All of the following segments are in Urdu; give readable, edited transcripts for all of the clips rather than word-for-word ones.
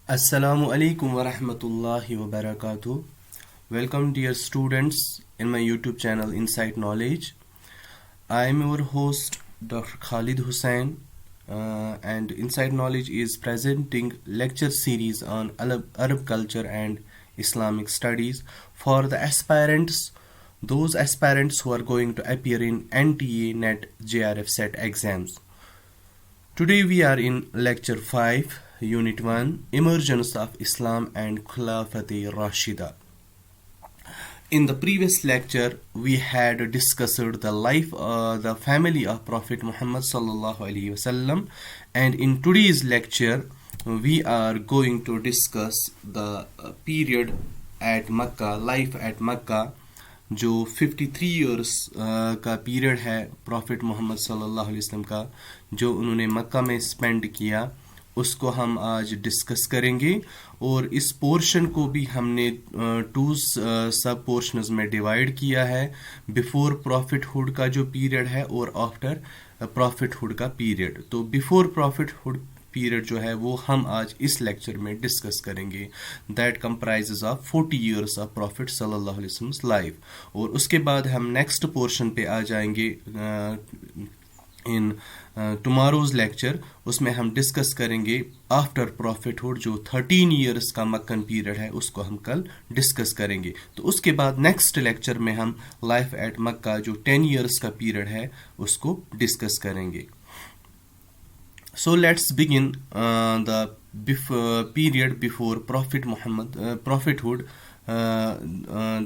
Assalamu alaikum wa rahmatullahi wa barakatuh. Welcome, dear students, in my YouTube channel Insight Knowledge. I am your host, Dr. Khalid Hussain, and Insight Knowledge is presenting lecture series on Arab culture and Islamic studies for the aspirants, those aspirants who are going to appear in NTA, NET, JRF set exams. Today we are in lecture 5, unit 1, emergence of Islam and Khilafat Rashida. In the previous lecture we had discussed the life the family of Prophet Muhammad sallallahu alaihi wasallam, and in today's lecture we are going to discuss the period at Makkah, life at Makkah, جو 53 ایئرس کا پیریڈ ہے پروفٹ محمد صلی اللہ علیہ وسلم کا جو انہوں نے مکہ میں اسپینڈ کیا، اس کو ہم آج ڈسکس کریں گے. اور اس پورشن کو بھی ہم نے 2 سب پورشنز میں ڈیوائڈ کیا ہے، بیفور پروفٹ ہوڈ کا جو پیریڈ ہے اور آفٹر پروفٹ ہوڈ کا پیریڈ. تو بیفور پروفٹ ہوڈ پیریڈ جو ہے وہ ہم آج اس لیکچر میں ڈسکس کریں گے. That comprises of 40 years of prophet صلی اللہ علیہ وسلم لائف. اور اس کے بعد ہم نیکسٹ پورشن پہ آ جائیں گے ان ٹماروز لیکچر. اس میں ہم ڈسکس کریں گے آفٹر پروفٹ ہوڈ جو 13 ایئرس کا مکن پیریڈ ہے، اس کو ہم کل ڈسکس کریں گے. تو اس کے بعد نیکسٹ لیکچر میں ہم لائف ایٹ مکہ جو 10 ایئرس کا پیریڈ ہے اس کو ڈسکس کریں گے. So let's begin the period before Prophet Muhammad prophethood,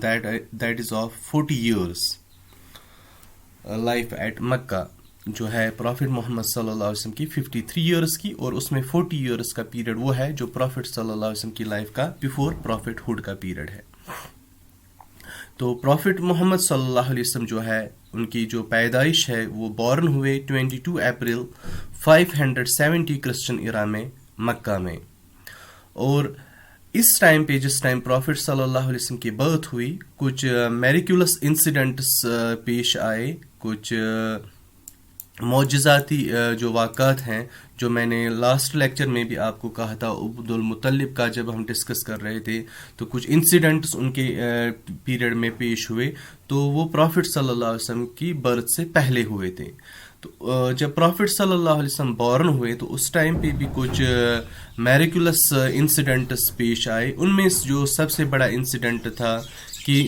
that is of 40 years. Life at Makkah جو ہے پروفٹ محمد صلی اللہ علیہ وسلم کی 53 ایئرس کی، اور اس میں 40 ایئرس کا پیریڈ وہ ہے جو پروفٹ صلی اللہ علیہ وسلم کی لائف کا بیفور پروفٹ ہوڈ کا پیریڈ ہے. تو پروفٹ محمد صلی اللہ علیہ وسلم جو ہے ان کی جو پیدائش ہے وہ بورن ہوئے 22 اپریل 570 کرسچن ایرا میں مکہ میں. اور اس ٹائم پہ جس ٹائم پروفٹ صلی اللہ علیہ وسلم کی برتھ ہوئی، کچھ میریکولس انسیڈنٹس پیش آئے، کچھ معجزاتی جو واقعات ہیں جو میں نے لاسٹ لیکچر میں بھی آپ کو کہا تھا. عبد المطلب کا جب ہم ڈسکس کر رہے تھے تو کچھ انسیڈنٹس ان کے پیریڈ میں پیش ہوئے، تو وہ پروفٹ صلی اللہ علیہ وسلم کی برتھ سے پہلے ہوئے تھے. تو جب پروفٹ صلی اللہ علیہ وسلم بورن ہوئے تو اس ٹائم پہ بھی کچھ میریکولس انسیڈنٹس پیش آئے. ان میں جو سب سے بڑا انسیڈنٹ تھا کہ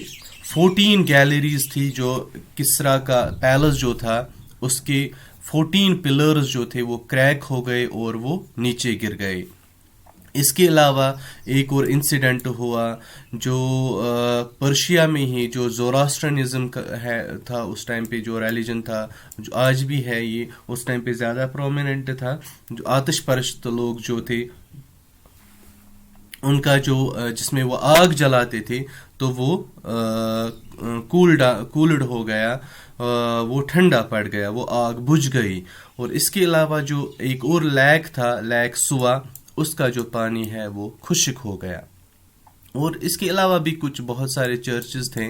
14 گیلریز تھی جو کسرا کا پیلس جو تھا، اس کے 14 پلرز جو تھے وہ کریک ہو گئے اور وہ نیچے گر گئے. اس کے علاوہ ایک اور انسیڈنٹ ہوا جو پرشیا میں ہی جو زوراسٹرنزم تھا، اس ٹائم پہ جو ریلیجن تھا، جو آج بھی ہے، یہ اس ٹائم پہ زیادہ پرومیننٹ تھا. جو آتش پرست لوگ جو تھے ان کا جو جس میں وہ آگ جلاتے تھے تو وہ کولڈ ہو گیا، وہ ٹھنڈا پڑ گیا، وہ آگ بجھ گئی. اور اس کے علاوہ جو ایک اور لیک تھا، لیک سوا، اس کا جو پانی ہے وہ خشک ہو گیا. اور اس کے علاوہ بھی کچھ بہت سارے چرچز تھے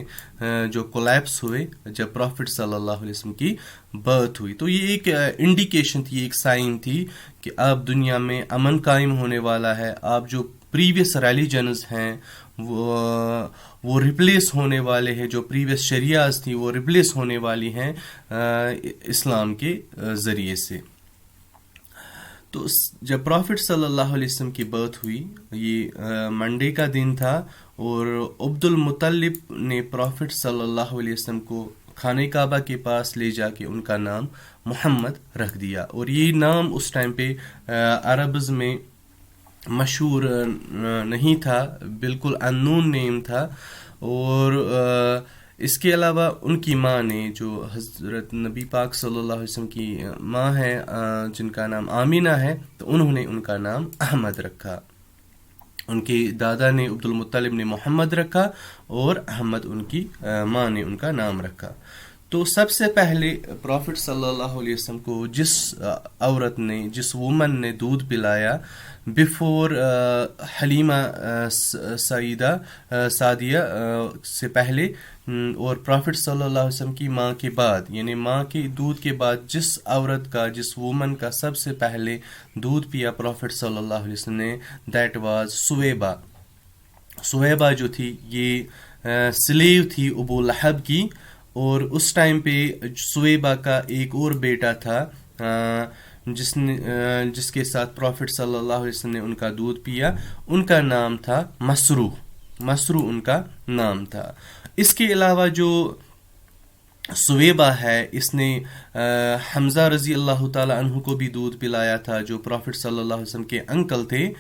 جو کولیپس ہوئے جب پروفٹ صلی اللہ علیہ وسلم کی برتھ ہوئی. تو یہ ایک انڈیکیشن تھی، ایک سائن تھی کہ اب دنیا میں امن قائم ہونے والا ہے. آپ جو پریویس ریلیجنز ہیں وہ ریپلیس ہونے والے ہیں، جو پریویس شریعز تھی وہ ریپلیس ہونے والی ہیں اسلام کے ذریعے سے. تو جب پروفٹ صلی اللہ علیہ وسلم کی برتھ ہوئی، یہ منڈے کا دن تھا، اور عبد المطلب نے پروفٹ صلی اللہ علیہ وسلم کو خانہ کعبہ کے پاس لے جا کے ان کا نام محمد رکھ دیا. اور یہ نام اس ٹائم پہ عربز میں مشہور نہیں تھا، بالکل انون نیم تھا. اور اس کے علاوہ ان کی ماں نے، جو حضرت نبی پاک صلی اللہ علیہ وسلم کی ماں ہے جن کا نام آمینہ ہے، تو انہوں نے ان کا نام احمد رکھا. ان کے دادا نے عبد المطلب نے محمد رکھا اور احمد ان کی ماں نے ان کا نام رکھا. تو سب سے پہلے پروفٹ صلی اللہ علیہ وسلم کو جس عورت نے, جس وومن نے دودھ پلایا بفور حلیمہ سعدیہ سے پہلے, اور پروفٹ صلی اللہ علیہ وسلم کی ماں کے بعد, یعنی ماں کے دودھ کے بعد جس عورت کا, جس وومن کا سب سے پہلے دودھ پیا پروفٹ صلی اللہ علیہ وسلم نے, دیٹ واز سویبہ. سویبہ جو تھی یہ سلیو تھی ابو لہب کی, اور اس ٹائم پہ سویبہ کا ایک اور بیٹا تھا جس کے ساتھ پروفٹ صلی اللہ علیہ وسلم نے ان کا دودھ پیا. ان کا نام تھا مسرو ان کا نام تھا. اس کے علاوہ جو سویبہ ہے, اس نے حمزہ رضی اللہ تعالی عنہ کو بھی دودھ پلایا تھا, جو پروفٹ صلی اللہ علیہ وسلم کے انکل تھے.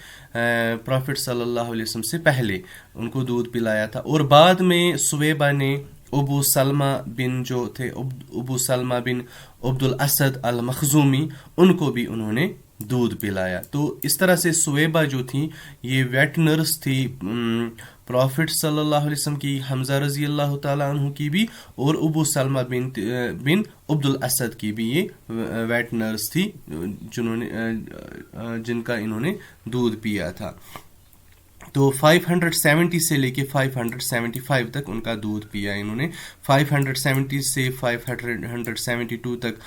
پروفٹ صلی اللہ علیہ وسلم سے پہلے ان کو دودھ پلایا تھا. اور بعد میں سویبہ نے ابو سلمہ بن جو تھے, ابو سلمہ بن عبد الاسد المخزومی, ان کو بھی انہوں نے دودھ پلایا. تو اس طرح سے سویبہ جو تھی یہ ویٹ نرس تھی پروفٹ صلی اللہ علیہ وسلم کی, حمزہ رضی اللہ تعالیٰ عنہ کی بھی, اور ابو سلمہ بن عبد الاسد کی بھی یہ ویٹ نرس تھی جن کا انہوں نے دودھ پیا تھا. تو 570 سے لے کے 575 تک ان کا دودھ پیا انہوں نے. 570 سے 572 تک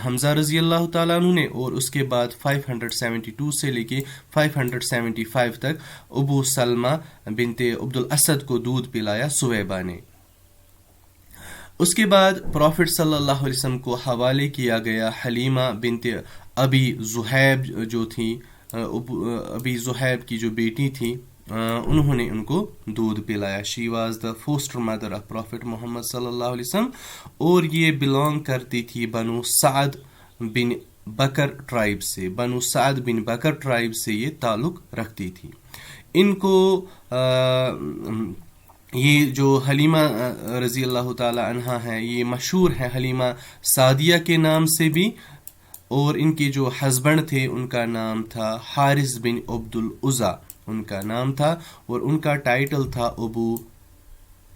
حمزہ رضی اللہ تعالیٰ عنہ نے, اور اس کے بعد 572 سے لے کے 575 تک ابو سلمہ بنت عبد الاسد کو دودھ پلایا سویبہ نے. اس کے بعد پروفٹ صلی اللہ علیہ وسلم کو حوالے کیا گیا حلیمہ بنت ابی زحیب جو تھی, ابی زحیب کی جو بیٹی تھی, انہوں نے ان کو دودھ پلایا. She was the foster mother of prophet Muhammad صلی اللہ علیہ وسلم, اور یہ بلانگ کرتی تھی بنو سعد بن بکر ٹرائب سے. بنو سعد بن بکر ٹرائب سے یہ تعلق رکھتی تھی. ان کو یہ جو حلیمہ رضی اللہ تعالی عنہا ہے یہ مشہور ہے حلیمہ سعدیہ کے نام سے بھی, اور ان کے جو ہسبینڈ تھے ان کا نام تھا حارث بن عبد العزا ان کا نام تھا, اور ان کا ٹائٹل تھا ابو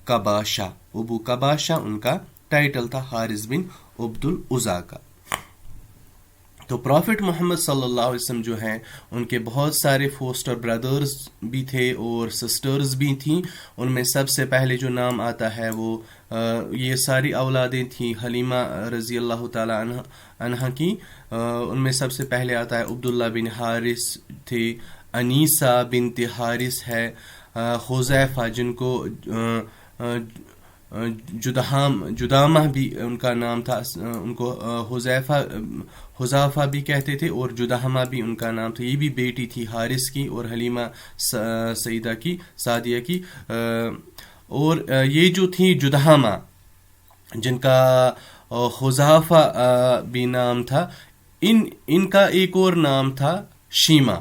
قباشہ. ابو قباشہ ان کا ٹائٹل تھا حارث بن عبد العزا کا. تو پروفٹ محمد صلی اللہ علیہ وسلم جو ہیں ان کے بہت سارے فوسٹر بردرز بھی تھے اور سسٹرز بھی تھیں. ان میں سب سے پہلے جو نام آتا ہے وہ یہ ساری اولادیں تھیں حلیمہ رضی اللہ تعالی عنہ کی. ان میں سب سے پہلے آتا ہے عبداللہ بن حارث تھے, انیسہ بنت حارث ہے, حذیفہ جن کو جدامہ بھی ان کا نام تھا, ان کو حذیفہ بھی کہتے تھے, اور جدامہ بھی ان کا نام تھا. یہ بھی بیٹی تھی حارث کی اور حلیمہ سعیدہ کی, سعدیہ کی. اور یہ جو تھی جدامہ جن کا حذیفہ بھی نام تھا, ان کا ایک اور نام تھا شیمہ.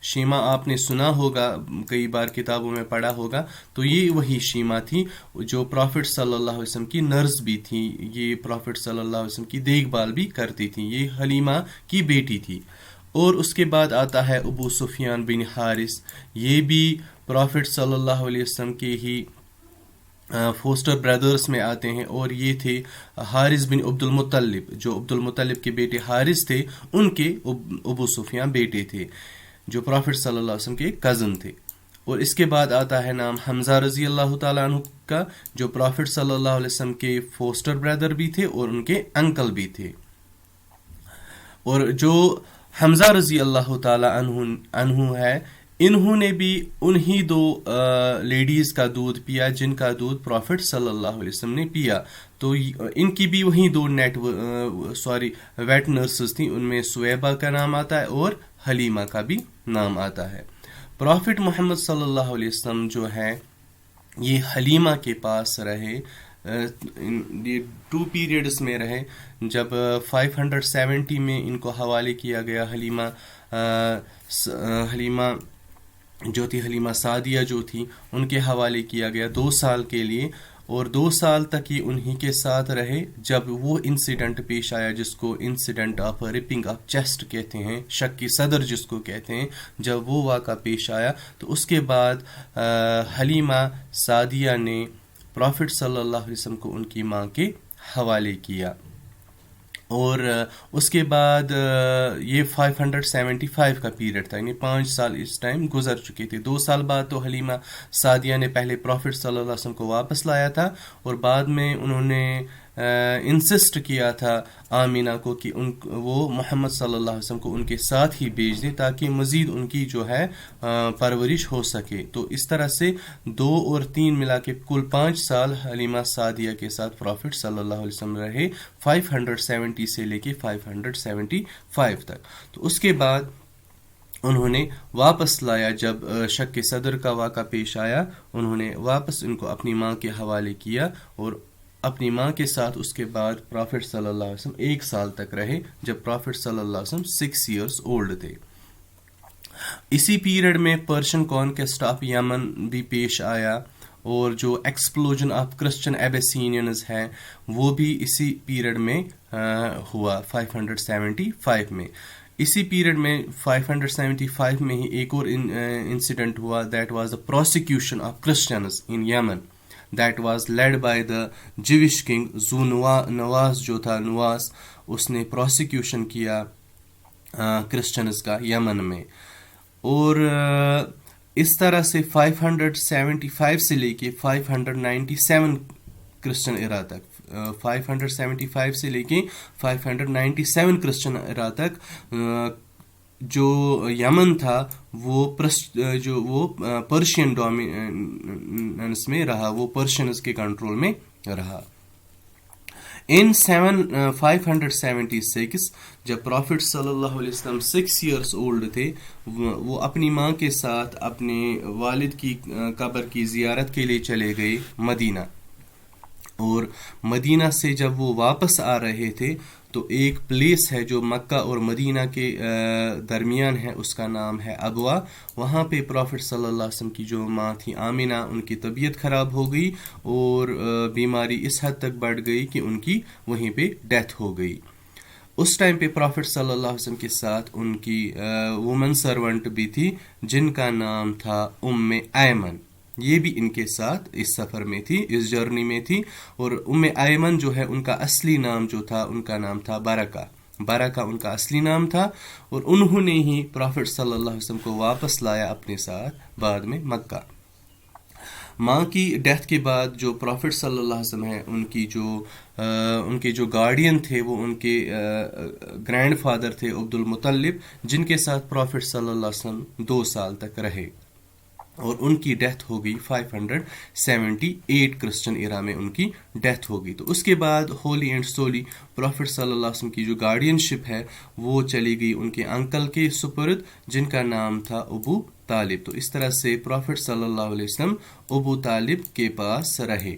شیمہ آپ نے سنا ہوگا, کئی بار کتابوں میں پڑھا ہوگا. تو یہ وہی شیمہ تھی جو پروفٹ صلی اللہ علیہ وسلم کی نرس بھی تھی. یہ پروفٹ صلی اللہ علیہ وسلم کی دیکھ بھال بھی کرتی تھی. یہ حلیمہ کی بیٹی تھی. اور اس کے بعد آتا ہے ابو سفیان بن حارث. یہ بھی پروفٹ صلی اللہ علیہ وسلم کے ہی فوسٹر بردرز میں آتے ہیں, اور یہ تھے حارث بن عبد المطلب. جو عبد المطلب کے بیٹے حارث تھے ان کے ابو سفیان بیٹے تھے, جو پروفٹ صلی اللہ علیہ وسلم کے کزن تھے. اور اس کے بعد آتا ہے نام حمزہ رضی اللہ تعالیٰ عنہ کا, جو پروفٹ صلی اللہ علیہ وسلم کے فوسٹر بردر بھی تھے اور ان کے انکل بھی تھے. اور جو حمزہ رضی اللہ تعالیٰ عنہ ہے, انہوں نے بھی انہی دو لیڈیز کا دودھ پیا جن کا دودھ پروفٹ صلی اللہ علیہ وسلم نے پیا. تو ان کی بھی وہی دو ویٹ نرسز تھیں. ان میں سویبہ کا نام آتا ہے اور حلیمہ کا بھی نام آتا ہے. پروفٹ محمد صلی اللہ علیہ وسلم جو ہے یہ حلیمہ کے پاس رہے, یہ 2 پیریڈز میں رہے. جب 570 میں ان کو حوالے کیا گیا, حلیمہ جو تھی, حلیمہ سعدیہ جو تھی, ان کے حوالے کیا گیا 2 سال کے لیے, اور 2 سال تک یہ انہی کے ساتھ رہے. جب وہ انسیڈنٹ پیش آیا جس کو انسیڈنٹ آف رپنگ آف چیسٹ کہتے ہیں, شق کی صدر جس کو کہتے ہیں, جب وہ واقعہ پیش آیا تو اس کے بعد حلیمہ سعدیہ نے پروفٹ صلی اللہ علیہ وسلم کو ان کی ماں کے حوالے کیا. اور اس کے بعد یہ 575 کا پیریڈ تھا، یعنی 5 سال اس ٹائم گزر چکے تھے. 2 سال بعد تو حلیمہ سعدیہ نے پہلے پروفٹ صلی اللہ علیہ وسلم کو واپس لایا تھا، اور بعد میں انہوں نے انسسٹ کیا تھا آمینہ کو کہ وہ محمد صلی اللہ علیہ وسلم کو ان کے ساتھ ہی بھیج دیں تاکہ مزید ان کی جو ہے پرورش ہو سکے. تو اس طرح سے 2 اور 3 ملا کے کل 5 سال حلیمہ سعدیہ کے ساتھ پروفٹ صلی اللہ علیہ وسلم رہے، 570 سے لے کے 575 تک. تو اس کے بعد انہوں نے واپس لایا. جب شک صدر کا واقعہ پیش آیا، انہوں نے واپس ان کو اپنی ماں کے حوالے کیا، اور اپنی ماں کے ساتھ اس کے بعد پروفٹ صلی اللہ علیہ وسلم 1 سال تک رہے، جب پروفٹ صلی اللہ علیہ وسلم 6 ایئرس اولڈ تھے. اسی پیریڈ میں پرشین کانکویسٹ آف یمن بھی پیش آیا، اور جو ایکسپلوژن آف کرسچن ایبیسینینز ہے وہ بھی اسی پیریڈ میں ہوا 575 میں. اسی پیریڈ میں 575 میں ہی ایک اور انسیڈنٹ ہوا، that was the prosecution of Christians in Yemen, that was led by the جوش کنگ زو نواس جو تھا نواس، اس نے پروسیکیوشن کیا کرسچنز کا یمن میں. اور اس طرح سے 575 سے لے کے 597 کرسچن ایرا تک، 575 سے لے کے 597 کرسچن ایرا تک جو یمن تھا وہ پرشین ڈومیننس میں رہا، وہ پرشینز کے کنٹرول میں رہا. ان 576 جب پروفٹ صلی اللہ علیہ وسلم 6 ایئرس اولڈ تھے، وہ اپنی ماں کے ساتھ اپنے والد کی قبر کی زیارت کے لیے چلے گئے مدینہ. اور مدینہ سے جب وہ واپس آ رہے تھے تو ایک پلیس ہے جو مکہ اور مدینہ کے درمیان ہے، اس کا نام ہے ابوا. وہاں پہ پروفٹ صلی اللہ علیہ وسلم کی جو ماں تھی آمینہ، ان کی طبیعت خراب ہو گئی اور بیماری اس حد تک بڑھ گئی کہ ان کی وہیں پہ ڈیتھ ہو گئی. اس ٹائم پہ پروفٹ صلی اللہ علیہ وسلم کے ساتھ ان کی وومن سرونٹ بھی تھی جن کا نام تھا ایمن. یہ بھی ان کے ساتھ اس سفر میں تھی، اس جرنی میں تھی. اور ایمن جو ہے ان کا اصلی نام جو تھا، ان کا نام تھا برکہ ان کا اصلی نام تھا. اور انہوں نے ہی پروفٹ صلی اللہ علیہ وسلم کو واپس لایا اپنے ساتھ بعد میں مکہ. ماں کی ڈیتھ کے بعد جو پروفٹ صلی اللہ علیہ وسلم ہیں، ان کے جو گارڈین تھے وہ ان کے گرینڈ فادر تھے عبد المطلب، جن کے ساتھ پروفٹ صلی اللہ علیہ وسلم 2 سال تک رہے، اور ان کی ڈیتھ ہو گئی 578 کرسچن ایرا میں ان کی ڈیتھ ہو گئی. تو اس کے بعد ہولی اینڈ سولی پروفٹ صلی اللہ علیہ وسلم کی جو گارڈین شپ ہے وہ چلی گئی ان کے انکل کے سپرد جن کا نام تھا ابو طالب. تو اس طرح سے پروفٹ صلی اللہ علیہ وسلم ابو طالب کے پاس رہے.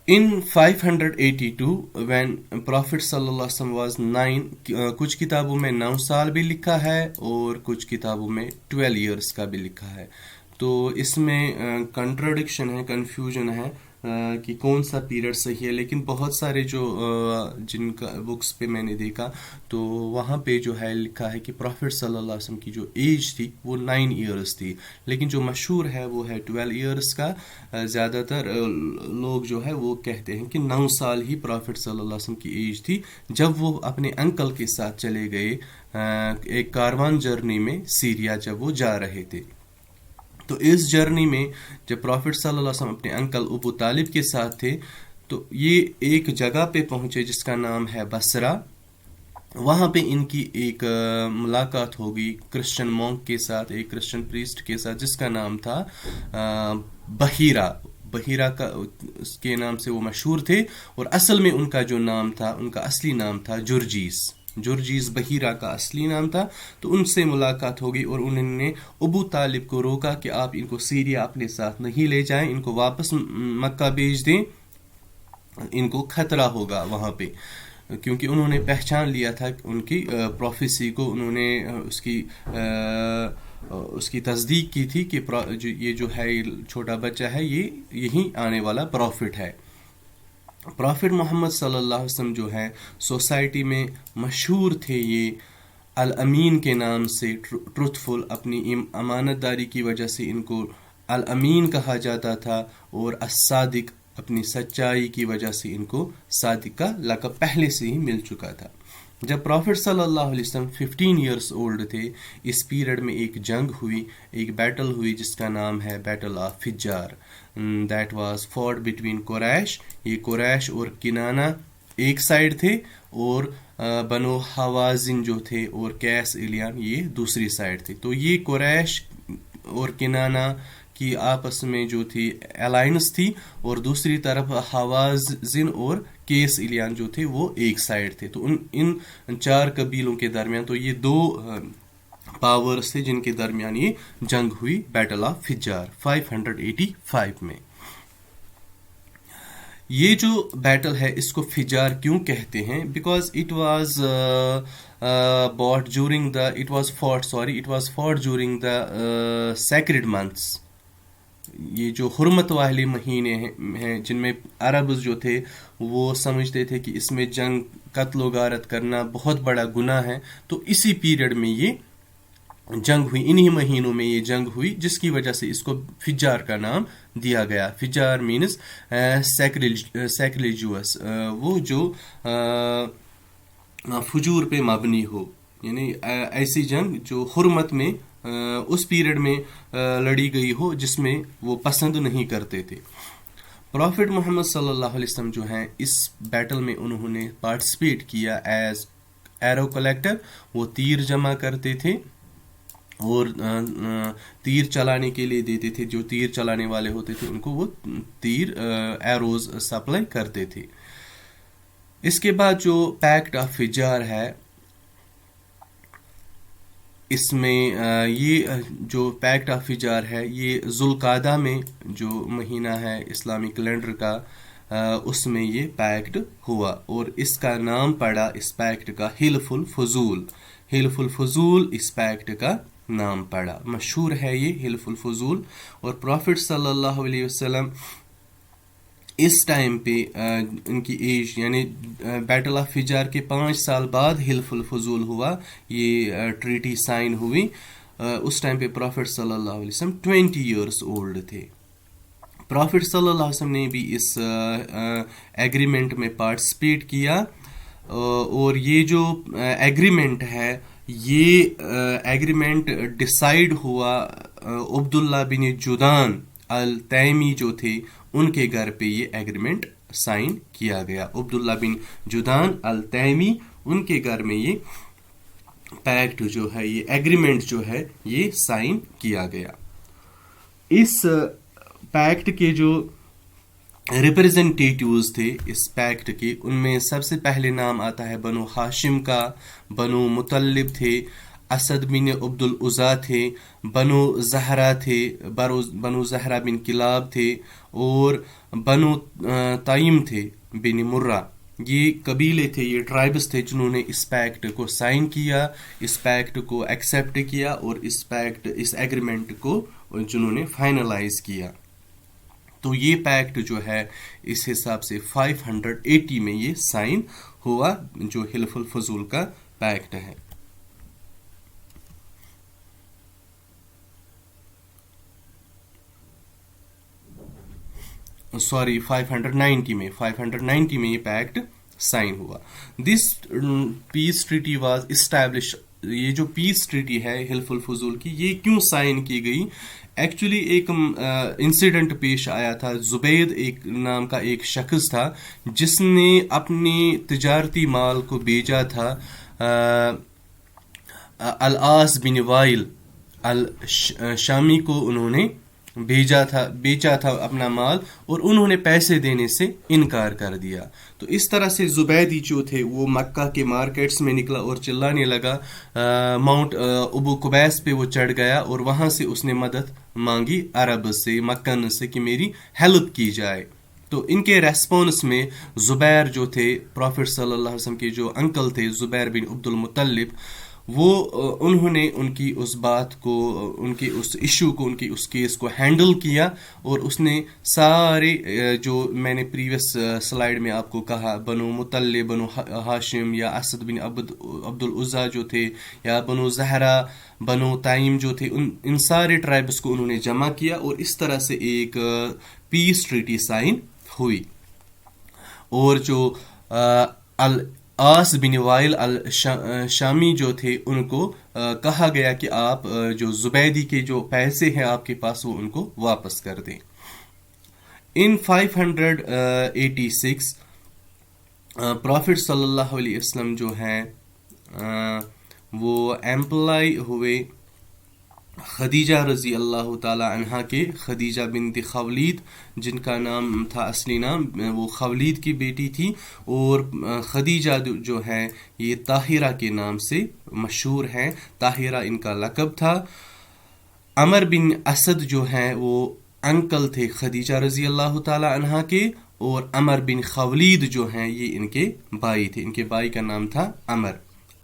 In 582 when Prophet صلی اللہ علیہ وسلم was 9، کچھ کتابوں میں 9 سال بھی لکھا ہے اور کچھ کتابوں میں 12 ایئرس کا بھی لکھا ہے. تو اس میں کنٹراڈکشن ہے، کنفیوژن ہے کہ کون سا پیریڈ صحیح ہے. لیکن بہت سارے جن کا بکس پہ میں نے دیکھا تو وہاں پہ جو ہے لکھا ہے کہ پروفٹ صلی اللہ علیہ وسلم کی جو ایج تھی وہ 9 ایئرس تھی، لیکن جو مشہور ہے وہ ہے 12 ایئرس کا. زیادہ تر لوگ جو ہے وہ کہتے ہیں کہ 9 سال ہی پروفٹ صلی اللہ علیہ وسلم کی ایج تھی جب وہ اپنے انکل کے ساتھ چلے گئے ایک کاروان جرنی میں سیریا جب وہ جا رہے تھے. تو اس جرنی میں جب پروفٹ صلی اللہ علیہ وسلم اپنے انکل ابو طالب کے ساتھ تھے تو یہ ایک جگہ پہ پہنچے جس کا نام ہے بصرہ. وہاں پہ ان کی ایک ملاقات ہوگی کرسچن مونک کے ساتھ، ایک کرسچن پریسٹ کے ساتھ جس کا نام تھا بحیرہ کا، اس کے نام سے وہ مشہور تھے. اور اصل میں ان کا جو نام تھا، ان کا اصلی نام تھا جرجیز بحیرہ کا اصلی نام تھا. تو ان سے ملاقات ہوگی اور انہوں نے ابو طالب کو روکا کہ آپ ان کو سیریا اپنے ساتھ نہیں لے جائیں، ان کو واپس مکہ بھیج دیں، ان کو خطرہ ہوگا وہاں پہ. کیونکہ انہوں نے پہچان لیا تھا ان کی پروفیسی کو، انہوں نے اس کی تصدیق کی تھی کہ یہ جو ہے چھوٹا بچہ ہے یہ یہیں آنے والا پروفٹ ہے. پروفٹ محمد صلی اللہ علیہ وسلم جو ہے سوسائٹی میں مشہور تھے یہ الامین کے نام سے، ٹروتھ فل، اپنی امانت داری کی وجہ سے ان کو الامین کہا جاتا تھا، اور الصادق اپنی سچائی کی وجہ سے ان کو صادق کا لقب پہلے سے ہی مل چکا تھا۔ جب پروفٹ صلی اللہ علیہ وسلم 15 ایئرس اولڈ تھے، اس پیریڈ میں ایک جنگ ہوئی، ایک بیٹل ہوئی جس کا نام ہے battle of Fijar, that was fought between Quraysh, یہ قریش اور کنانہ ایک سائڈ تھے، اور بنو حوازن جو تھے اور کیس الیان یہ دوسری سائڈ تھے۔ تو یہ قریش اور کنانہ کی آپس میں جو تھی الائنس تھی، اور دوسری طرف حوازن اور کیس الیان جو تھے وہ ایک سائڈ تھے۔ تو ان چار قبیلوں کے درمیان تو یہ دو پاورز تھے جن کے درمیان یہ جنگ ہوئی، بیٹل آف فجار 585 میں۔ یہ جو بیٹل ہے اس کو فجار کیوں کہتے ہیں؟ بیکاز اٹ واز فought during the sacred months۔ یہ جو حرمت والے مہینے ہیں جن میں عربز جو تھے وہ سمجھتے تھے کہ اس میں جنگ، قتل و غارت کرنا بہت بڑا گناہ ہے، تو اسی پیریڈ میں یہ جنگ ہوئی، انہی مہینوں میں یہ جنگ ہوئی، جس کی وجہ سے اس کو فجار کا نام دیا گیا۔ فجار مینز سیکریلیجوس، وہ جو فجور پہ مبنی ہو، یعنی ایسی جنگ جو حرمت میں اس پیریڈ میں لڑی گئی ہو جس میں وہ پسند نہیں کرتے تھے۔ پروفٹ محمد صلی اللہ علیہ وسلم جو ہیں اس بیٹل میں انہوں نے پارٹیسپیٹ کیا ایز ایرو کلیکٹر، وہ تیر جمع کرتے تھے اور تیر چلانے کے لیے دیتے تھے، جو تیر چلانے والے ہوتے تھے ان کو وہ تیر ایروز سپلائی کرتے تھے۔ اس کے بعد جو پیکٹ آف فجار ہے، اس میں یہ جو پیکٹ آف فجار ہے یہ ذوالقعدہ میں جو مہینہ ہے اسلامی کیلنڈر کا، اس میں یہ پیکٹ ہوا، اور اس کا نام پڑا اس پیکٹ کا حلف الفضول۔ حلف الفضول اس پیکٹ کا نام پڑا، مشہور ہے یہ حلف الفضول۔ اور پروفٹ صلی اللہ علیہ وسلم اس ٹائم پہ ان کی ایج، یعنی بیٹل آف فجار کے 5 سال بعد حلف الفضول ہوا، یہ ٹریٹی سائن ہوئی، اس ٹائم پہ پروفٹ صلی اللہ علیہ وسلم 20 ایئرس اولڈ تھے۔ پروفٹ صلی اللہ علیہ وسلم نے بھی اس ایگریمنٹ میں پارٹیسپیٹ کیا، اور یہ جو ایگریمنٹ ہے یہ ایگریمنٹ ڈیسائیڈ ہوا عبداللہ بن جدان التیمی جو تھے ان کے گھر پہ یہ ایگریمنٹ سائن کیا گیا۔ عبداللہ بن جدان التیمی، ان کے گھر میں یہ پیکٹ جو ہے، یہ ایگریمنٹ جو ہے یہ سائن کیا گیا۔ اس پیکٹ کے جو ریپرزنٹیٹیوز تھے اس پیکٹ کے، ان میں سب سے پہلے نام آتا ہے بنو ہاشم کا، بنو مطلب تھے، اسد بن عبد العزا تھے، بنو زہرا تھے، بنو زہرا بن کلاب تھے، اور بنو تائم تھے بن مرہ۔ یہ قبیلے تھے، یہ ٹرائبس تھے جنہوں نے اس پیکٹ کو سائن کیا، اس پیکٹ کو ایکسیپٹ کیا، اور اس ایگریمنٹ کو جنہوں نے فائنلائز کیا۔ تو یہ پیکٹ جو ہے اس حساب سے 580 میں یہ سائن ہوا، جو حلف الفضول کا پیکٹ ہے۔ 590 میں یہ پیکٹ سائن ہوا۔ دس پیس ٹریٹی واز اسٹیبلش، یہ جو پیس ٹریٹی ہے حلف الفضول کی، یہ کیوں سائن کی گئی؟ ایکچولی ایک انسیڈنٹ پیش آیا تھا، زبید ایک نام کا ایک شخص تھا جس نے اپنے تجارتی مال کو بھیجا تھا العاص بن وائل الشامی کو، انہوں نے بیچا تھا اپنا مال، اور انہوں نے پیسے دینے سے انکار کر دیا۔ تو اس طرح سے زبیدی جو تھے وہ مکہ کے مارکیٹس میں نکلا اور چلانے لگا، ماؤنٹ ابو قبیس پہ وہ چڑھ گیا، اور وہاں سے اس نے مدد مانگی عرب سے، مکن سے، کہ میری ہیلپ کی جائے۔ تو ان کے ریسپانس میں زبیر جو تھے، پروفٹ صلی اللہ علیہ وسلم کے جو انکل تھے، زبیر بن عبد المطلب، وہ انہوں نے ان کی اس بات کو، ان کے اس ایشو کو، ان کی اس کیس کو ہینڈل کیا، اور اس نے سارے جو میں نے پریویس سلائیڈ میں آپ کو کہا، بنو مطلب، بنو ہاشم یا اسد بن عبد العزیٰ جو تھے، یا بنو زہرا، بنو تائم جو تھے، ان سارے ٹرائبس کو انہوں نے جمع کیا، اور اس طرح سے ایک پیس ٹریٹی سائن ہوئی. اور جو العاص بن وائل الشامی جو تھے، ان کو کہا گیا کہ آپ جو زبیدی کے جو پیسے ہیں آپ کے پاس، وہ ان کو واپس کر دیں. ان 586 پرافٹ صلی اللہ علیہ وسلم جو ہیں وہ امپلائی ہوئے خدیجہ رضی اللہ تعالی عنہا کے. خدیجہ بنت خویلد جن کا نام تھا، اصلی نام، وہ خویلد کی بیٹی تھی، اور خدیجہ جو ہے یہ طاہرہ کے نام سے مشہور ہیں. طاہرہ ان کا لقب تھا. عمر بن اسد جو ہیں وہ انکل تھے خدیجہ رضی اللہ تعالی عنہا کے، اور عمر بن خویلد جو ہیں یہ ان کے بھائی تھے. ان کے بھائی کا نام تھا عمر.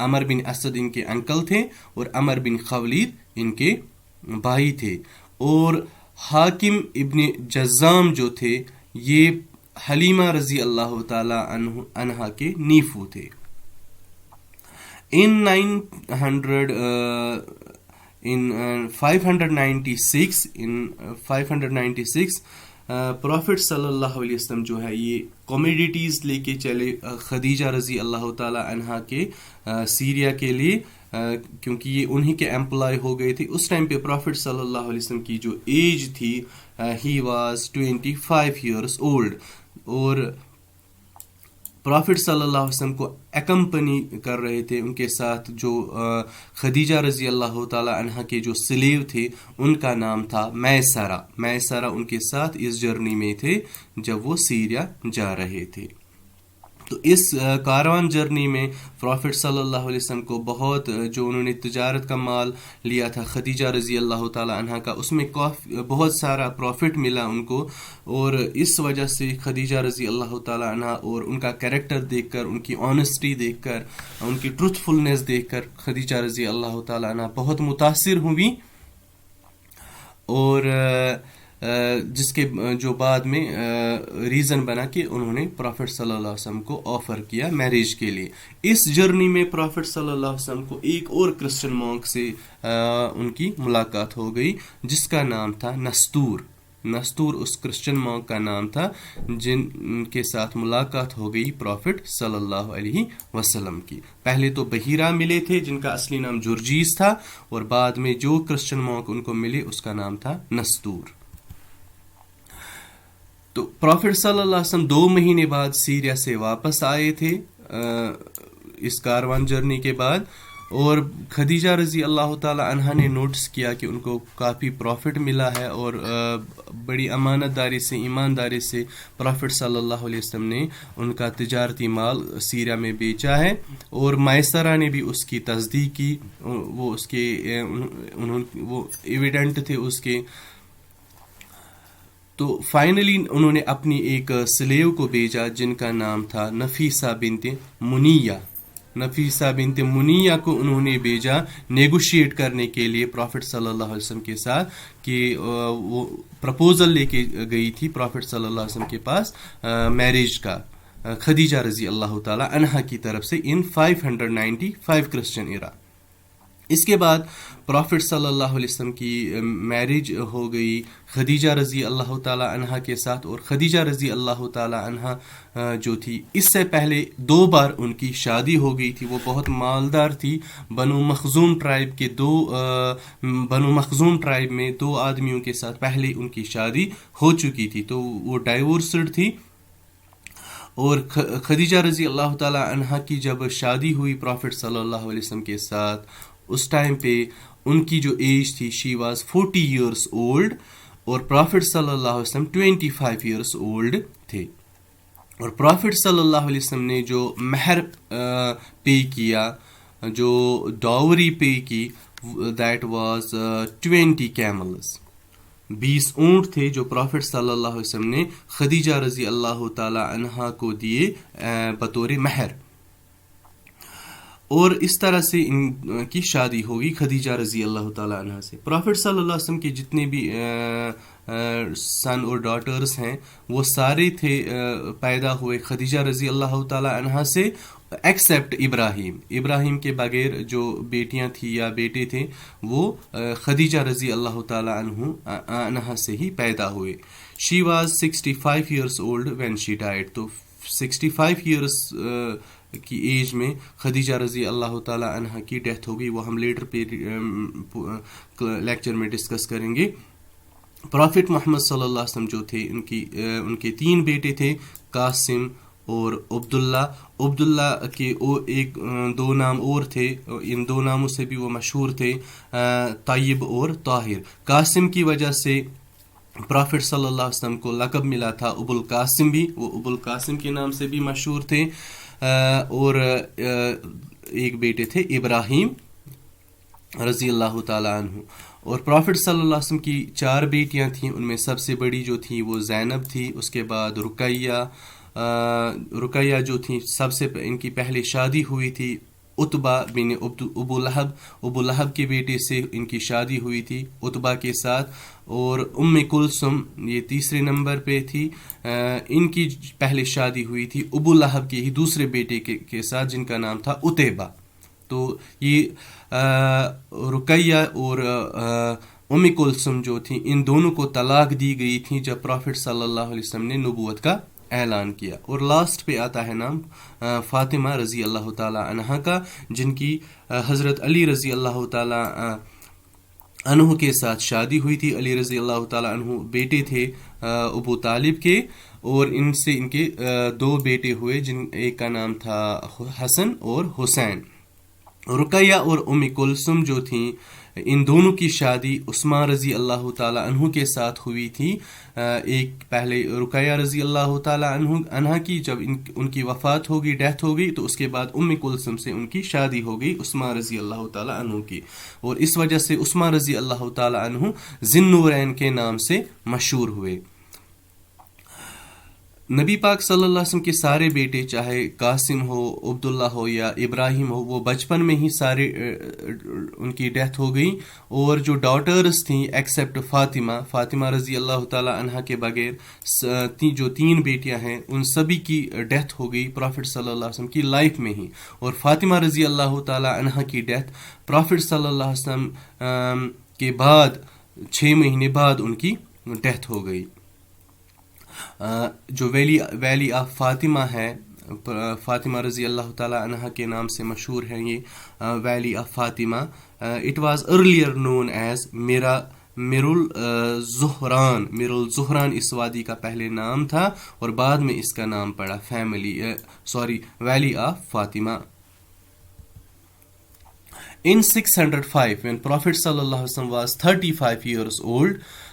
عمر بن اسد ان کے انکل تھے، اور عمر بن خویلد ان کے بھائی تھے. اور حاکم ابن جزام جو تھے یہ حلیمہ رضی اللہ تعالی عنہا کے نیفو تھے. ان 596 پرافٹ صلی اللہ علیہ وسلم جو ہے یہ کومیڈیٹیز لے کے چلے خدیجہ رضی اللہ تعالی عنہا کے سیریا کے لیے، کیونکہ یہ انہی کے امپلائی ہو گئے تھے. اس ٹائم پہ پرافٹ صلی اللہ علیہ وسلم کی جو ایج تھی، ہی واز 25 ایئرس اولڈ. اور پرافٹ صلی اللہ علیہ وسلم کو اکمپنی کر رہے تھے ان کے ساتھ جو خدیجہ رضی اللہ تعالی عنہ کے جو سلیو تھے، ان کا نام تھا میسرہ. میسرہ ان کے ساتھ اس جرنی میں تھے جب وہ سیریا جا رہے تھے. تو اس کاروان جرنی میں پرافٹ صلی اللہ علیہ وسلم کو بہت، جو انہوں نے تجارت کا مال لیا تھا خدیجہ رضی اللہ تعالی عنہ کا، اس میں بہت سارا پروفٹ ملا ان کو. اور اس وجہ سے خدیجہ رضی اللہ تعالی عنہ اور ان کا کریکٹر دیکھ کر، ان کی آنیسٹی دیکھ کر، ان کی ٹروتھ فلنس دیکھ کر خدیجہ رضی اللہ تعالی عنہ بہت متاثر ہوئی. اور جس کے جو بعد میں ریزن بنا کہ انہوں نے پرافٹ صلی اللہ علیہ وسلم کو آفر کیا میریج کے لیے. اس جرنی میں پرافٹ صلی اللہ علیہ وسلم کو ایک اور کرسچن مونک سے ان کی ملاقات ہو گئی جس کا نام تھا نستور. نستور اس کرسچن مونک کا نام تھا جن کے ساتھ ملاقات ہو گئی پرافٹ صلی اللہ علیہ وسلم کی. پہلے تو بحیرہ ملے تھے جن کا اصلی نام جرجیس تھا، اور بعد میں جو کرسچن مونک ان کو ملے اس کا نام تھا نستور. تو پرافٹ صلی اللہ علیہ وسلم 2 مہینے بعد سیریا سے واپس آئے تھے اس کاروان جرنی کے بعد. اور خدیجہ رضی اللہ تعالی عنہ نے نوٹس کیا کہ ان کو کافی پروفٹ ملا ہے، اور بڑی امانت داری سے، ایمانداری سے پرافٹ صلی اللہ علیہ وسلم نے ان کا تجارتی مال سیریا میں بیچا ہے. اور میسرہ نے بھی اس کی تصدیق کی، وہ اس کے وہ ایویڈنٹ تھے اس کے. تو فائنلی انہوں نے اپنی ایک سلیو کو بھیجا جن کا نام تھا نفیسہ بنت منیہ. نفیسہ بنت منیہ کو انہوں نے بھیجا نیگوشیٹ کرنے کے لیے پرافٹ صلی اللہ علیہ وسلم کے ساتھ، کہ وہ پرپوزل لے کے گئی تھی پرافٹ صلی اللہ علیہ وسلم کے پاس میرج کا، خدیجہ رضی اللہ تعالی عنہا کی طرف سے ان 595 کرسچن ایرا. اس کے بعد پرافٹ صلی اللہ علیہ وسلم کی میرج ہو گئی خدیجہ رضی اللہ تعالی عنہا کے ساتھ. اور خدیجہ رضی اللہ تعالی عنہا جو تھی، اس سے پہلے 2 بار ان کی شادی ہو گئی تھی. وہ بہت مالدار تھی. بنو مخزوم ٹرائب میں 2 آدمیوں کے ساتھ پہلے ان کی شادی ہو چکی تھی، تو وہ ڈائیورسڈ تھی. اور خدیجہ رضی اللہ تعالی عنہا کی جب شادی ہوئی پرافٹ صلی اللہ علیہ وسلم کے ساتھ، اس ٹائم پہ ان کی جو ایج تھی، شی واز 40 ایئرس اولڈ، اور پرافٹ صلی اللہ علیہ وسلم 25 ایئرس اولڈ تھے. اور پرافٹ صلی اللہ علیہ وسلم نے جو مہر پے کیا، جو ڈاوری پے کی، دیٹ واز 20 کیملز. 20 اونٹ تھے جو پرافٹ صلی اللہ علیہ وسلم نے خدیجہ رضی اللہ تعالی عنہا کو دیے بطور مہر. اور اس طرح سے ان کی شادی ہوگی خدیجہ رضی اللہ تعالیٰ عنہ سے. پرافٹ صلی اللہ علیہ وسلم کے جتنے بھی سن اور ڈاٹرز ہیں وہ سارے تھے پیدا ہوئے خدیجہ رضی اللہ تعالیٰ عنہ سے ایکسیپٹ ابراہیم کے بغیر جو بیٹیاں تھیں یا بیٹے تھے وہ خدیجہ رضی اللہ تعالیٰ عنہ سے ہی پیدا ہوئے. She was 65 years old when she died. تو 65 years کی ایج میں خدیجہ رضی اللہ تعالیٰ عنہ کی ڈیتھ ہو گئی. وہ ہم لیٹر پہ لیکچر میں ڈسکس کریں گے. پرافٹ محمد صلی اللہ علیہ وسلم جو تھے ان کے 3 بیٹے تھے، قاسم اور عبداللہ کے ایک 2 نام اور تھے، ان 2 ناموں سے بھی وہ مشہور تھے، طیب اور طاہر. قاسم کی وجہ سے پرافٹ صلی اللہ علیہ وسلم کو لقب ملا تھا ابو القاسم بھی، وہ ابو القاسم کے نام سے بھی مشہور تھے. اور ایک بیٹے تھے ابراہیم رضی اللہ تعالیٰ عنہ. اور پرافٹ صلی اللہ علیہ وسلم کی 4 بیٹیاں تھیں، ان میں سب سے بڑی جو تھی وہ زینب تھی. اس کے بعد رقیہ جو تھی سب سے ان کی پہلے شادی ہوئی تھی عتبہ بن ابو لہب کے بیٹے سے ان کی شادی ہوئی تھی عتبہ کے ساتھ. اور کلثم یہ تیسرے نمبر پہ تھی، ان کی پہلے شادی ہوئی تھی ابو لہب کے ہی دوسرے بیٹے کے ساتھ جن کا نام تھا عتیبہ. تو یہ رقیہ اور کلثم جو تھیں ان دونوں کو طلاق دی گئی تھی جب پرافٹ صلی اللہ علیہ وسلم نے نبوت کا اعلان کیا. اور لاسٹ پہ آتا ہے نام فاطمہ رضی اللہ تعالی عنہا کا، جن کی حضرت علی رضی اللہ تعالی عنہ کے ساتھ شادی ہوئی تھی. علی رضی اللہ تعالی عنہ بیٹے تھے ابو طالب کے، اور ان سے ان کے 2 بیٹے ہوئے، ایک کا نام تھا حسن اور حسین. رقیہ اور کلثم جو تھیں ان دونوں کی شادی عثمان رضی اللہ تعالی عنہ کے ساتھ ہوئی تھی. ایک پہلے رقیہ رضی اللہ تعالی عنہ کی جب ان کی وفات ہو گئی، ڈیتھ ہو گئی، تو اس کے بعد کلثم سے ان کی شادی ہو گئی عثمان رضی اللہ تعالی عنہ کی. اور اس وجہ سے عثمان رضی اللہ تعالی عنہ ذی النورین کے نام سے مشہور ہوئے. نبی پاک صلی اللہ علیہ وسلم کے سارے بیٹے، چاہے قاسم ہو، عبداللہ ہو یا ابراہیم ہو، وہ بچپن میں ہی سارے ان کی ڈیتھ ہو گئی. اور جو ڈاٹرز تھیں ایکسیپٹ فاطمہ رضی اللہ تعالی عنہ کے بغیر جو 3 بیٹیاں ہیں ان سبھی کی ڈیتھ ہو گئی پرافٹ صلی اللہ علیہ وسلم کی لائف میں ہی. اور فاطمہ رضی اللہ تعالی عنہ کی ڈیتھ پرافٹ صلی اللہ علیہ وسلم کے بعد 6 مہینے بعد ان کی ڈیتھ ہو گئی. جو ویلی آف فاطمہ ہے، فاطمہ رضی اللہ تعالی عنہ کے نام سے مشہور ہے یہ valley of Fatima. It was earlier known as Marr al Zahran اس وادی کا پہلے نام تھا، اور بعد میں اس کا نام پڑا valley of Fatima. In 605 when Prophet صلی اللہ علیہ وسلم was 35 years old،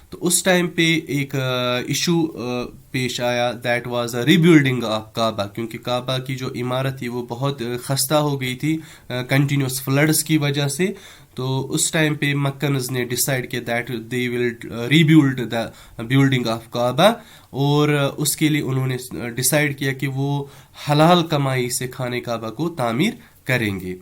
تو اس ٹائم پہ ایک ایشو پیش آیا، دیٹ واز اے ریبلڈنگ آف کعبہ، کیونکہ کعبہ کی جو عمارت تھی وہ بہت خستہ ہو گئی تھی کنٹینیوس فلڈس کی وجہ سے. تو اس ٹائم پہ مکنز نے ڈیسائیڈ کیا that they will rebuild the building of Kaaba, اور اس کے لیے انہوں نے ڈیسائیڈ کیا کہ وہ حلال کمائی سے خانہ کعبہ کو تعمیر کریں گے.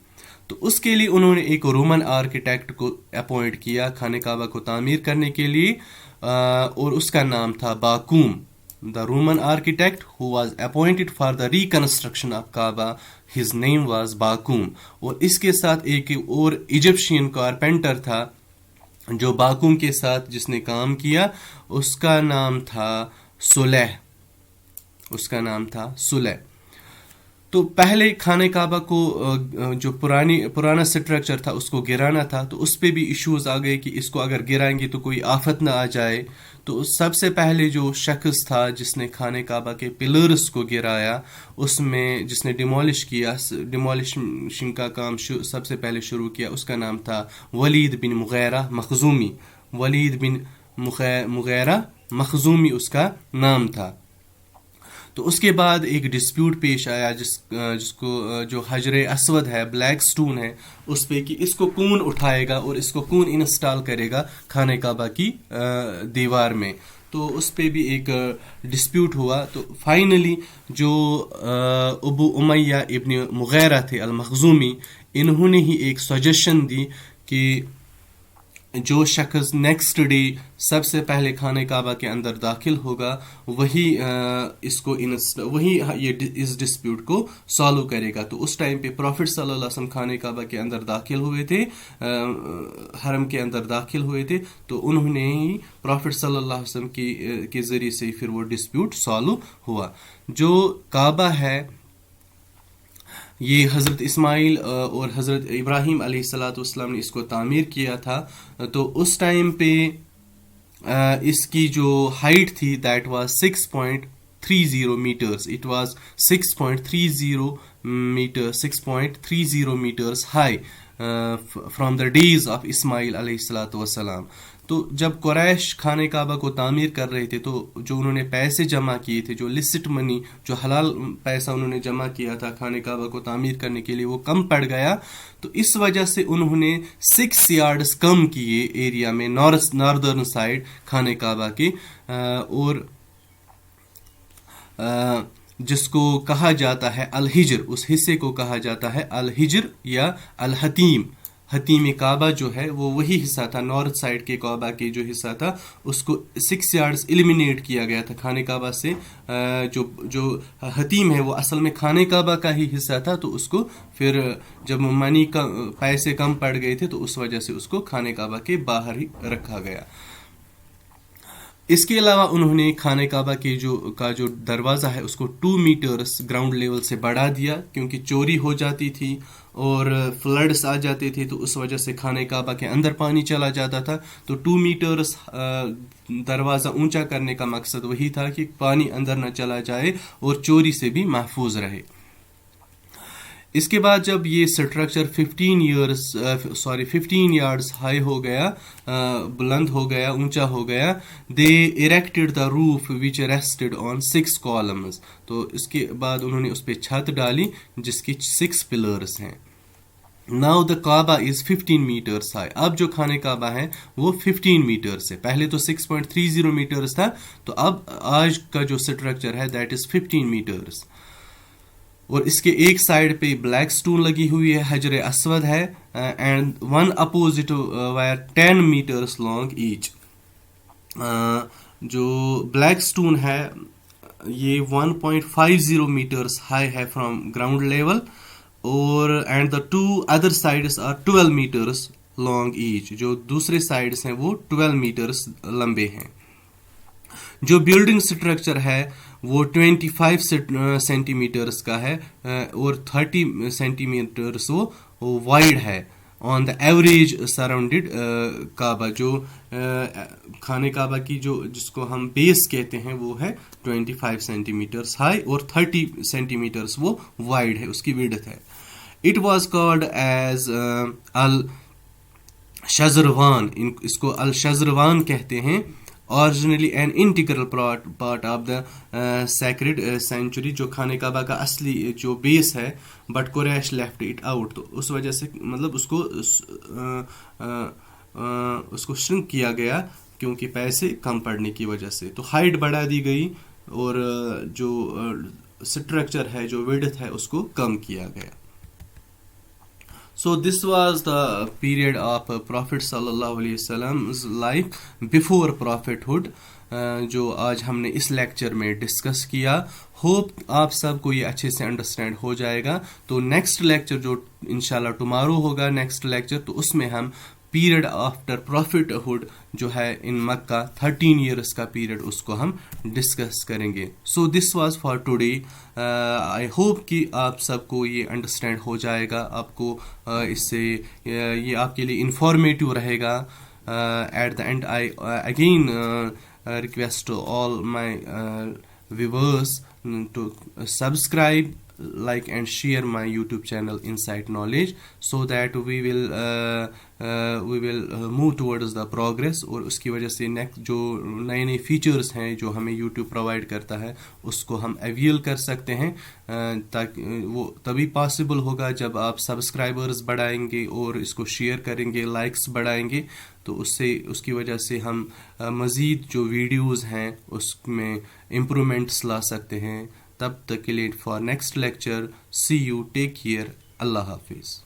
تو اس کے لیے انہوں نے ایک رومن آرکیٹیکٹ کو اپوائنٹ کیا خانہ کعبہ کو تعمیر کرنے کے لیے، اور اس کا نام تھا Baqum. The Roman architect who was appointed for the reconstruction of Kaaba, his name was Baqum. اور اس کے ساتھ ایک اور ایجپشین کارپینٹر تھا جو باقوم کے ساتھ جس نے کام کیا، اس کا نام تھا سلیح. تو پہلے خانہ کعبہ کو جو پرانا سٹرکچر تھا اس کو گرانا تھا، تو اس پہ بھی ایشوز آ گئے کہ اس کو اگر گرائیں گے تو کوئی آفت نہ آ جائے. تو سب سے پہلے جو شخص تھا جس نے خانہ کعبہ کے پلرز کو گرایا، اس میں جس نے ڈیمولشن کا کام سب سے پہلے شروع کیا، اس کا نام تھا ولید بن مغیرہ مخزومی اس کا نام تھا. تو اس کے بعد ایک ڈسپیوٹ پیش آیا جس کو جو حجر اسود ہے، بلیک سٹون ہے، اس پہ کہ اس کو کون اٹھائے گا اور اس کو کون انسٹال کرے گا خانہ کعبہ کی دیوار میں. تو اس پہ بھی ایک ڈسپیوٹ ہوا. تو فائنلی جو ابو امیہ ابن مغیرہ تھے المخزومی، انہوں نے ہی ایک سجیشن دی کہ جو شخص نیکسٹ ڈے سب سے پہلے خانہ کعبہ کے اندر داخل ہوگا وہی وہی اس ڈسپیوٹ کو سالو کرے گا. تو اس ٹائم پہ پروفٹ صلی اللہ علیہ وسلم خانہ کعبہ کے اندر داخل ہوئے تھے, حرم کے اندر داخل ہوئے تھے, تو انہوں نے ہی پروفٹ صلی اللہ علیہ وسلم کے ذریعے سے پھر وہ ڈسپیوٹ سالو ہوا. جو کعبہ ہے یہ حضرت اسماعیل اور حضرت ابراہیم علیہ الصلاۃ والسلام نے اس کو تعمیر کیا تھا. تو اس ٹائم پہ اس کی جو ہائٹ تھی that was 6.30 metres. It was 6.30 metres high from the days of Ismail علیہ الصلاۃ والسلام. تو جب قریش خانہ کعبہ کو تعمیر کر رہے تھے تو جو انہوں نے پیسے جمع کیے تھے, جو لسٹ منی, جو حلال پیسہ انہوں نے جمع کیا تھا خانہ کعبہ کو تعمیر کرنے کے لیے, وہ کم پڑ گیا. تو اس وجہ سے انہوں نے 6 یارڈز کم کیے ایریا میں, ناردرن سائڈ خانہ کعبہ کے, اور جس کو کہا جاتا ہے الحجر, اس حصے کو کہا جاتا ہے الحجر یا الحتیم. حتیم کعبہ جو ہے وہ وہی حصہ تھا, نارتھ سائڈ کے کعبہ کے جو حصہ تھا اس کو 6 یارڈز ایلیمینیٹ کیا گیا تھا خانہ کعبہ سے. جو حتیم ہے وہ اصل میں خانہ کعبہ کا ہی حصہ تھا, تو اس کو پھر جب منی کا پیسے کم پڑ گئے تھے تو اس وجہ سے اس کو خانہ کعبہ کے باہر ہی رکھا گیا. اس کے علاوہ انہوں نے خانہ کعبہ کے جو دروازہ ہے اس کو 2 میٹرز گراؤنڈ لیول سے بڑھا دیا, کیونکہ چوری ہو جاتی تھی اور فلڈس آ جاتے تھے, تو اس وجہ سے خانہ کعبہ کے اندر پانی چلا جاتا تھا. تو 2 میٹرز دروازہ اونچا کرنے کا مقصد وہی تھا کہ پانی اندر نہ چلا جائے اور چوری سے بھی محفوظ رہے. اس کے بعد جب یہ سٹرکچر 15 یارڈز ہائی ہو گیا, بلند ہو گیا, اونچا ہو گیا, دے اریکٹڈ دا روف وچ ریسٹڈ آن 6 کالمز. تو اس کے بعد انہوں نے اس پہ چھت ڈالی جس کی 6 پلرز ہیں. Now the Kaaba is 15 meters high. اب جو خانہ کعبہ ہے وہ 15 میٹرز ہے. پہلے تو 6.30 میٹرز تھا, تو اب آج کا جو سٹرکچر ہے دیٹ از 15 میٹرز. اور اس کے ایک سائڈ پہ بلیک سٹون لگی ہوئی ہے, حجر اسود ہے, and one opposite wire 10 metres long each. جو بلیک سٹون ہے یہ 1.50 میٹرز ہائی ہے فرام گراؤنڈ لیول, اور and the 2 other sides are 12 metres long each. جو دوسرے سائڈس ہیں وہ 12 میٹرز لمبے ہیں. جو بلڈنگ سٹرکچر ہے وہ 25 سینٹی میٹرز کا ہے اور 30 سینٹی میٹرز وہ وائڈ ہے آن دا ایوریج سراؤنڈڈ کعبہ. جو خانہ کعبہ کی جس کو ہم بیس کہتے ہیں وہ ہے 25 سینٹی میٹرز ہائی اور 30 سینٹی میٹرز وہ وائڈ ہے, اس کی وڈتھ ہے. اٹ واز کالڈ ایز الشزروان, اس کو الشزروان کہتے ہیں. originally an integral part of the sacred sanctuary, جو خانہ کعبہ کا اصلی جو بیس ہے, but Quraysh left it out. تو اس وجہ سے مطلب اس کو شرنک کیا گیا کیونکہ پیسے کم پڑنے کی وجہ سے. تو ہائٹ بڑھا دی گئی اور جو سٹرکچر ہے, جو وڈتھ ہے, اس کو کم کیا گیا. So this was the period of Prophet sallallahu alaihi wasallam's life before prophethood, جو آج ہم نے اس لیکچر میں ڈسکس کیا. ہوپ آپ سب کو یہ اچھے سے انڈرسٹینڈ ہو جائے گا. تو نیکسٹ لیکچر جو انشاءاللہ ٹمارو ہوگا, نیکسٹ لیکچر, تو اس میں ہم پیریڈ آفٹر پروفٹ جو ہے ان مکہ 13 ایئرس کا پیریڈ, اس کو ہم ڈسکس کریں گے. So this was for today. I hope کہ آپ سب کو یہ انڈرسٹینڈ ہو جائے گا, آپ کو اس سے یہ آپ کے لیے انفارمیٹیو رہے گا. At the end I again request to all my viewers to subscribe, like and share my YouTube channel Insight Knowledge, so that we will move towards the progress. اور اس کی وجہ سے جو نئے نئے فیچرز ہیں جو ہمیں YouTube پرووائڈ کرتا ہے اس کو ہم اویل کر سکتے ہیں. تاکہ وہ تبھی پاسبل ہوگا جب آپ سبسکرائبرز بڑھائیں گے اور اس کو شیئر کریں گے, لائکس بڑھائیں گے, تو اس کی وجہ سے ہم مزید جو ویڈیوز ہیں اس میں امپرومنٹس لا سکتے ہیں. تب تک کے لیے for next lecture, see you, take care, اللہ حافظ.